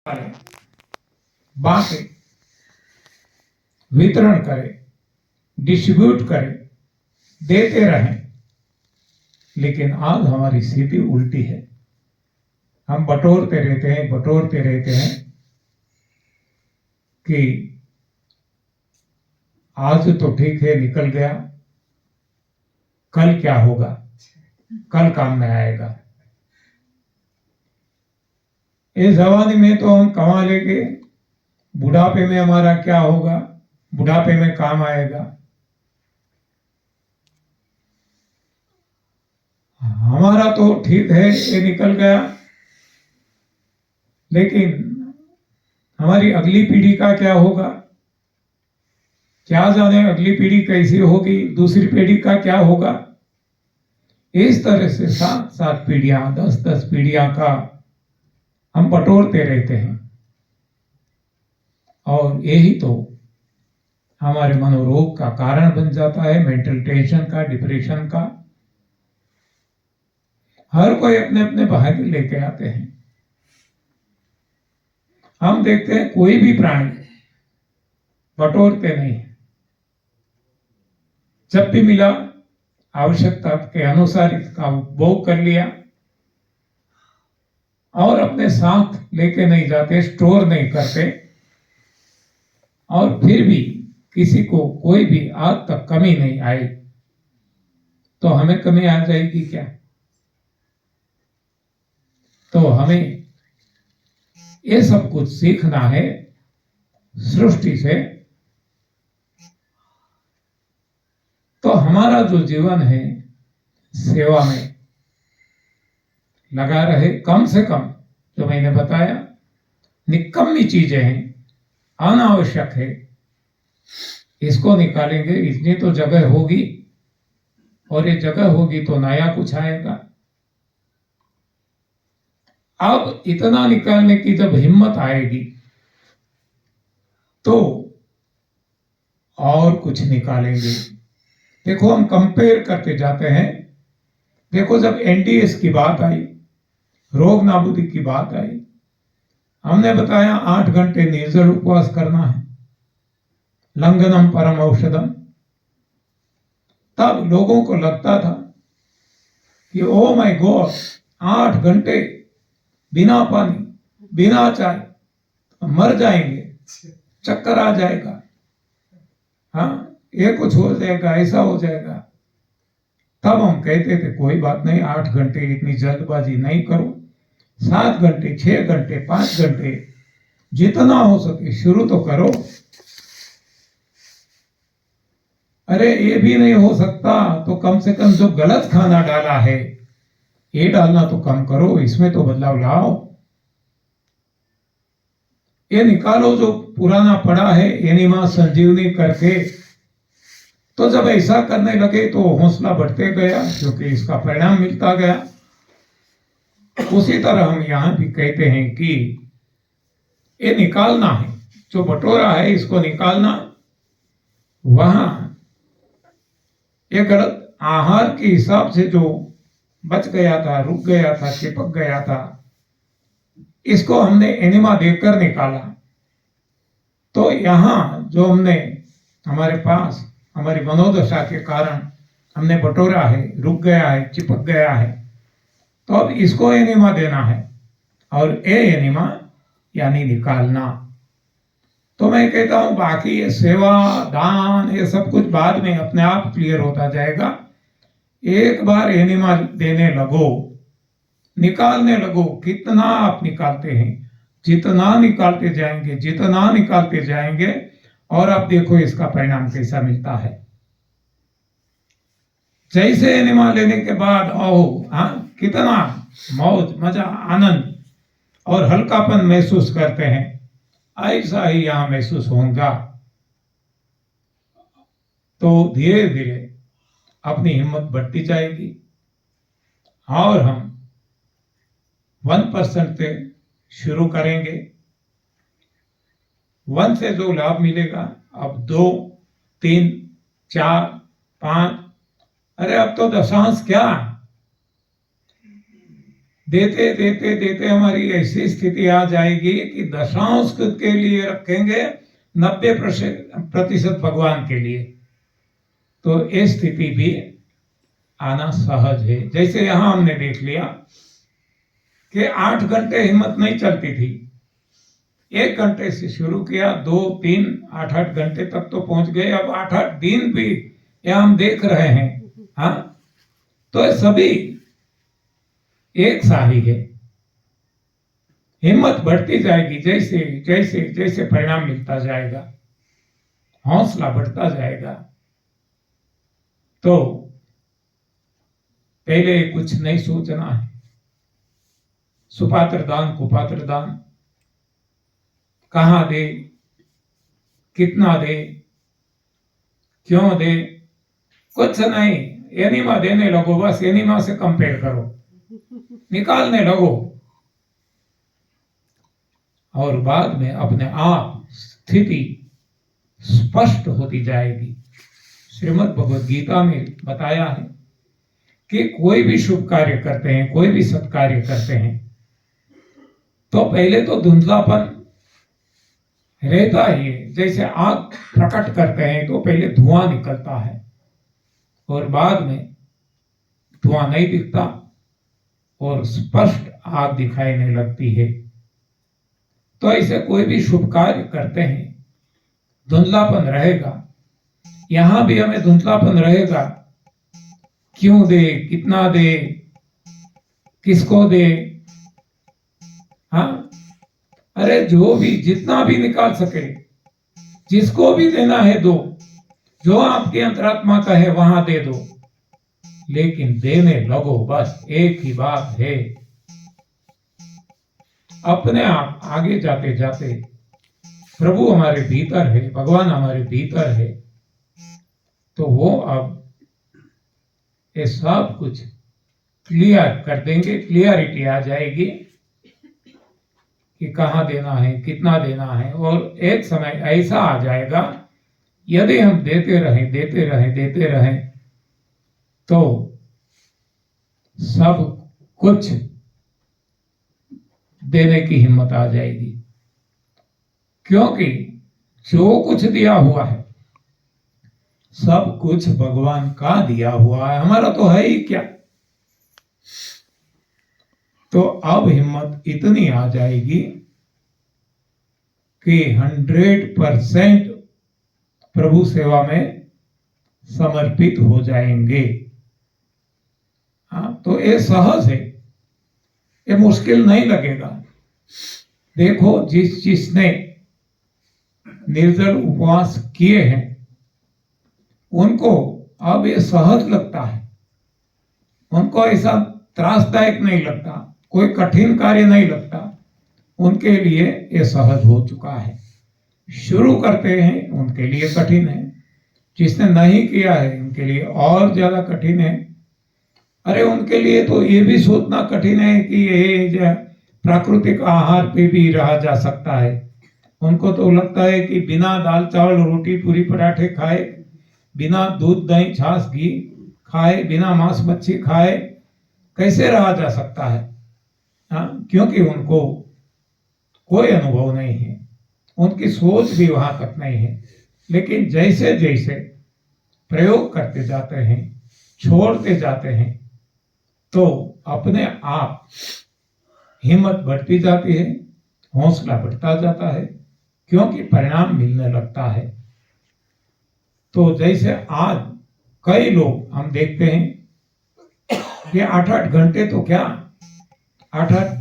करें, बांटे, वितरण करें, डिस्ट्रीब्यूट करें, देते रहें। लेकिन आज हमारी स्थिति उल्टी है। हम बटोरते रहते हैं कि आज तो ठीक है, निकल गया, कल क्या होगा, कल काम में आएगा। इस जवानी में तो हम कमा लेंगे, बुढ़ापे में हमारा क्या होगा, बुढ़ापे में काम आएगा। हमारा तो ठीक है, ये निकल गया, लेकिन हमारी अगली पीढ़ी का क्या होगा, क्या जाने अगली पीढ़ी कैसी होगी, दूसरी पीढ़ी का क्या होगा। इस तरह से 7-7 पीढ़ियां, 10-10 पीढ़ियां का हम बटोरते रहते हैं, और यही तो हमारे मनोरोग का कारण बन जाता है, मेंटल टेंशन का, डिप्रेशन का। हर कोई अपने अपने भाग्य लेके आते हैं। हम देखते हैं कोई भी प्राणी बटोरते नहीं, जब भी मिला आवश्यकता के अनुसार इसका उपभोग कर लिया, और अपने साथ लेके नहीं जाते, स्टोर नहीं करते, और फिर भी किसी को कोई भी आज तक कमी नहीं आई, तो हमें कमी आ जाएगी क्या। तो हमें ये सब कुछ सीखना है सृष्टि से। तो हमारा जो जीवन है सेवा में लगा रहे, कम से कम जो मैंने बताया निकम्मी चीजें हैं, अनावश्यक है, इसको निकालेंगे। इतनी तो जगह होगी, और ये जगह होगी तो नया कुछ आएगा। अब इतना निकालने की जब हिम्मत आएगी तो और कुछ निकालेंगे। देखो, हम कंपेयर करते जाते हैं। देखो, जब एनडीएस की बात आई, रोग नाबूदी की बात आई, हमने बताया 8 घंटे निर्जल उपवास करना है, लंघनम परम औषधम। तब लोगों को लगता था कि ओ माय गॉड, 8 घंटे बिना पानी, बिना चाय, मर जाएंगे, चक्कर आ जाएगा, हाँ ये कुछ हो जाएगा, ऐसा हो जाएगा। तब हम कहते थे कोई बात नहीं, 8 घंटे इतनी जल्दबाजी नहीं करो, 7 घंटे, 6 घंटे, 5 घंटे, जितना हो सके शुरू तो करो। अरे ये भी नहीं हो सकता तो कम से कम जो गलत खाना डाला है ये डालना तो कम करो, इसमें तो बदलाव लाओ। ये निकालो जो पुराना पड़ा है, एनिमा संजीवनी करके। तो जब ऐसा करने लगे तो हौसला बढ़ते गया, क्योंकि इसका परिणाम मिलता गया। उसी तरह हम यहां भी कहते हैं कि ये निकालना है, जो बटोरा है इसको निकालना। वहां ये गलत आहार के हिसाब से जो बच गया था, रुक गया था, चिपक गया था, इसको हमने एनिमा देकर निकाला। तो यहां जो हमने हमारे पास हमारी मनोदशा के कारण हमने बटोरा है, रुक गया है, चिपक गया है, तो अब इसको एनिमा देना है, और ए एनिमा यानी निकालना। तो मैं कहता हूं बाकी ये सेवा, दान, ये सब कुछ बाद में अपने आप क्लियर होता जाएगा। एक बार एनिमा देने लगो, निकालने लगो। कितना आप निकालते हैं, जितना निकालते जाएंगे, जितना निकालते जाएंगे, और आप देखो इसका परिणाम कैसा मिलता है। जैसे एनिमा लेने के बाद कितना मौज, मजा, आनंद और हल्कापन महसूस करते हैं, ऐसा ही यहां महसूस होगा। तो धीरे धीरे अपनी हिम्मत बढ़ती जाएगी, और हम 1% से शुरू करेंगे। 1 से जो लाभ मिलेगा, अब 2, 3, 4, 5, अरे अब तो दशांश क्या, देते देते देते हमारी ऐसी स्थिति आ जाएगी कि दशांश खुद के लिए रखेंगे, 90% भगवान के लिए। तो ये स्थिति भी आना सहज है। जैसे यहां हमने देख लिया कि 8 घंटे हिम्मत नहीं चलती थी, 1 घंटे से शुरू किया, 2, 3, 8 घंटे तक तो पहुंच गए। अब 8 दिन भी यह हम देख रहे हैं। हाँ, तो ये सभी एक सा ही है। हिम्मत बढ़ती जाएगी जैसे जैसे जैसे परिणाम मिलता जाएगा, हौसला बढ़ता जाएगा। तो पहले कुछ नहीं सोचना है। सुपात्र दान कुपात्र दान कहां दे, कितना दे, क्यों दे, कुछ नहीं। एनिमा देने लगो, बस एनिमा से कंपेयर करो, निकालने लगो, और बाद में अपने आप स्थिति स्पष्ट होती जाएगी। श्रीमद् भगवद गीता में बताया है कि कोई भी शुभ कार्य करते हैं, कोई भी सत्कार्य करते हैं, तो पहले तो धुंधलापन रहता ही है। जैसे आग प्रकट करते हैं तो पहले धुआं निकलता है और बाद में धुआं नहीं दिखता और स्पष्ट आग दिखाई नहीं लगती है। तो ऐसे कोई भी शुभ कार्य करते हैं, धुंधलापन रहेगा। यहां भी हमें धुंधलापन रहेगा। क्यों दे, कितना दे, किसको दे। हाँ, अरे जो भी जितना भी निकाल सके, जिसको भी देना है दो, जो आपकी अंतरात्मा का है वहां दे दो, लेकिन देने लगो, बस एक ही बात है। अपने आप आगे जाते जाते प्रभु हमारे भीतर है, भगवान हमारे भीतर है, तो वो अब ये सब कुछ क्लियर कर देंगे। क्लियरिटी आ जाएगी कि कहां देना है, कितना देना है। और एक समय ऐसा आ जाएगा, यदि हम देते रहें देते रहें देते रहें तो सब कुछ देने की हिम्मत आ जाएगी। क्योंकि जो कुछ दिया हुआ है सब कुछ भगवान का दिया हुआ है, हमारा तो है ही क्या। तो अब हिम्मत इतनी आ जाएगी कि 100% प्रभु सेवा में समर्पित हो जाएंगे। हाँ, तो ये सहज है, ये मुश्किल नहीं लगेगा। देखो, जिसने निर्जल उपवास किए हैं उनको अब ये सहज लगता है, उनको ऐसा त्रासदायक नहीं लगता, कोई कठिन कार्य नहीं लगता, उनके लिए ये सहज हो चुका है। शुरू करते हैं उनके लिए कठिन है, जिसने नहीं किया है उनके लिए और ज्यादा कठिन है। अरे उनके लिए तो ये भी सोचना कठिन है कि ये प्राकृतिक आहार पे भी रहा जा सकता है। उनको तो लगता है कि बिना दाल चावल रोटी पूरी पराठे खाए, बिना दूध दही छाछ घी खाए, बिना मांस मच्छी खाए कैसे रहा जा सकता है। हाँ, क्योंकि उनको कोई अनुभव नहीं है, उनकी सोच भी वहां तक नहीं है। लेकिन जैसे जैसे प्रयोग करते जाते हैं, छोड़ते जाते हैं, तो अपने आप हिम्मत बढ़ती जाती है, हौसला बढ़ता जाता है, क्योंकि परिणाम मिलने लगता है। तो जैसे आज कई लोग हम देखते हैं कि 8-8 घंटे तो क्या, 8-8